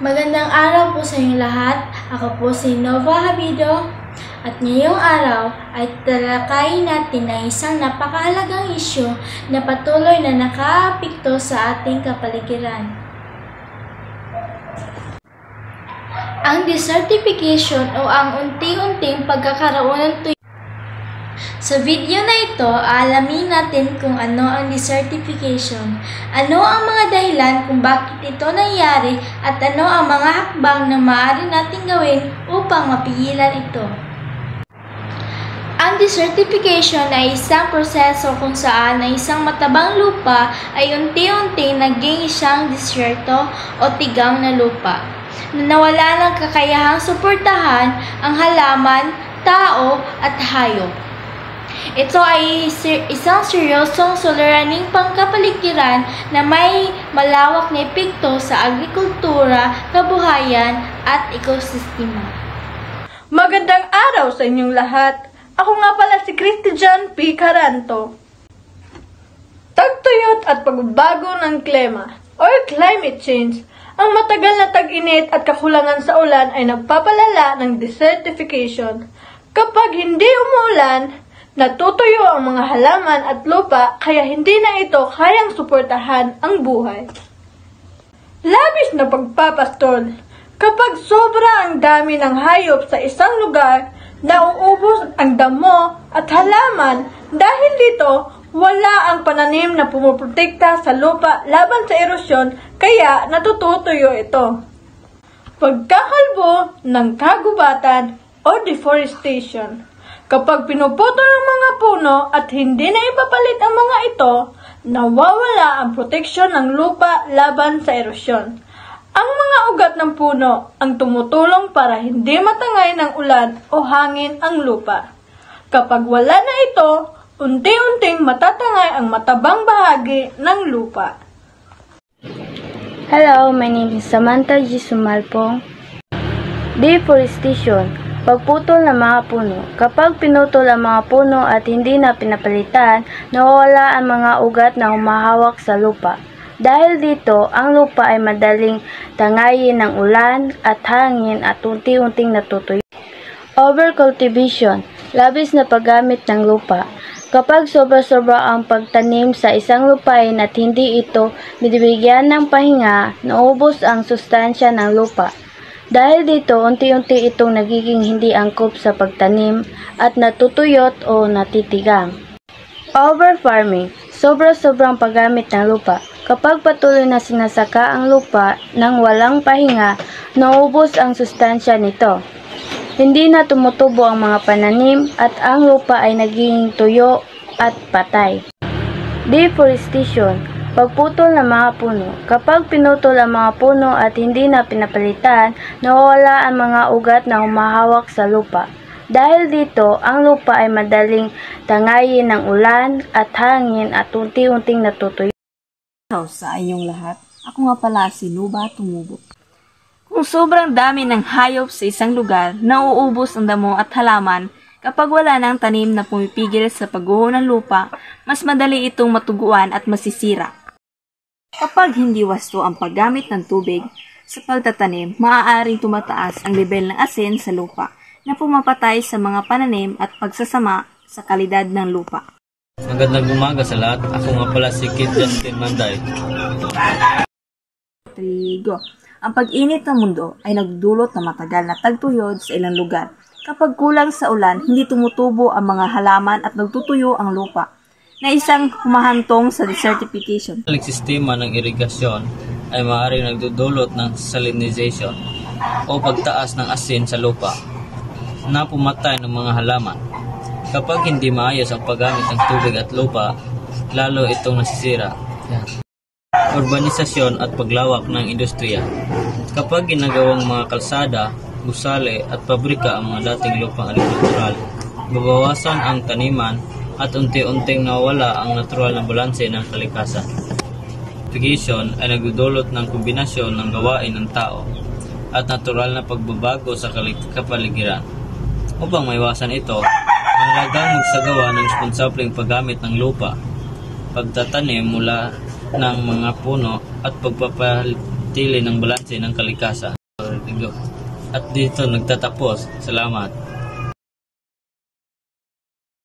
Magandang araw po sa inyong lahat. Ako po si Nova Habido at ngayong araw ay talakayin natin ang isang napakahalagang isyu na patuloy na nakaapekto sa ating kapaligiran. Ang desertification o ang unti-unting pagkakaroon ng tuyo. Sa video na ito, alamin natin kung ano ang desertification, ano ang mga dahilan kung bakit ito nangyari at ano ang mga hakbang na maaari nating gawin upang mapigilan ito. Ang desertification ay isang proseso kung saan ang isang matabang lupa ay unti-unting naging isang disyerto o tigang na lupa na nawala ng kakayahang suportahan ang halaman, tao at hayop. Ito ay isang seryosong suliraning pangkapaligiran na may malawak na epekto sa agrikultura, kabuhayan at ekosistema. Magandang araw sa inyong lahat. Ako nga pala si Christian P. Caranto. Tagtuyot at pagbabago ng klima or climate change. Ang matagal na tag-init at kakulangan sa ulan ay nagpapalala ng desertification. Kapag hindi umuulan, natutuyo ang mga halaman at lupa kaya hindi na ito kayang suportahan ang buhay. Labis na pagpapastol. Kapag sobra ang dami ng hayop sa isang lugar, nauubos ang damo at halaman dahil dito wala ang pananim na pumuprotekta sa lupa laban sa erosyon kaya natututuyo ito. Pagkakalbo ng kagubatan o deforestation. Kapag pinuputol ang mga puno at hindi na ipapalit ang mga ito, nawawala ang proteksyon ng lupa laban sa erosyon. Ang mga ugat ng puno ang tumutulong para hindi matangay ng ulan o hangin ang lupa. Kapag wala na ito, unti-unting matatangay ang matabang bahagi ng lupa. Hello, my name is Samantha G. Sumalpong. Deforestation. Pagputol ng mga puno. Kapag pinutol ang mga puno at hindi na pinapalitan, nawawala ang mga ugat na humahawak sa lupa. Dahil dito, ang lupa ay madaling tangayin ng ulan at hangin at unti-unting natutuyo. Overcultivation. Labis na paggamit ng lupa. Kapag sobra-sobra ang pagtanim sa isang lupain at hindi ito binibigyan ng pahinga, naubos ang sustansya ng lupa. Dahil dito, unti-unti itong nagiging hindi angkop sa pagtanim at natutuyot o natitigang. Overfarming. Sobra-sobrang paggamit ng lupa. Kapag patuloy na sinasaka ang lupa nang walang pahinga, naubos ang sustansya nito. Hindi na tumutubo ang mga pananim at ang lupa ay nagiging tuyo at patay. Deforestation. Pagputol ng mga puno. Kapag pinutol ang mga puno at hindi na pinapalitan, nawawala ang mga ugat na humahawak sa lupa. Dahil dito, ang lupa ay madaling tangayin ng ulan at hangin at unti-unting natutuyo. Sa inyong lahat, ako nga pala si Nuba Tumubo. Kung sobrang dami ng hayop sa isang lugar, nauubos ang damo at halaman. Kapag wala ng tanim na pumipigil sa pagguho ng lupa, mas madali itong matuguan at masisira. Kapag hindi wasto ang paggamit ng tubig sa pagtatanim, maaaring tumataas ang level ng asin sa lupa na pumapatay sa mga pananim at pagsasama sa kalidad ng lupa. Magandang umaga sa lahat. Ako nga pala si Kid Justin Manday. Trigo. Ang pag-init ng mundo ay nagdulot ng matagal na tagtuyod sa ilang lugar. Kapag kulang sa ulan, hindi tumutubo ang mga halaman at nagtutuyo ang lupa, na isang humahantong sa desertification. Ang sistema ng irigasyon ay maaaring nagdudulot ng salinization o pagtaas ng asin sa lupa na pumatay ng mga halaman. Kapag hindi maayos ang paggamit ng tubig at lupa, lalo itong nasisira. urbanisasyon at paglawak ng industriya. Kapag ginagawang mga kalsada, gusali at pabrika ang mga dating lupang agrikultural, babawasan ang taniman at unti-unting nawala ang natural na balanse ng kalikasan. Irrigation ay nagdudulot ng kombinasyon ng gawain ng tao at natural na pagbabago sa kapaligiran. Upang maiwasan ito, mahalagang magsagawa ng responsableng paggamit ng lupa, pagtatanim mula ng mga puno at pagpapatili ng balanse ng kalikasan. At dito nagtatapos. Salamat.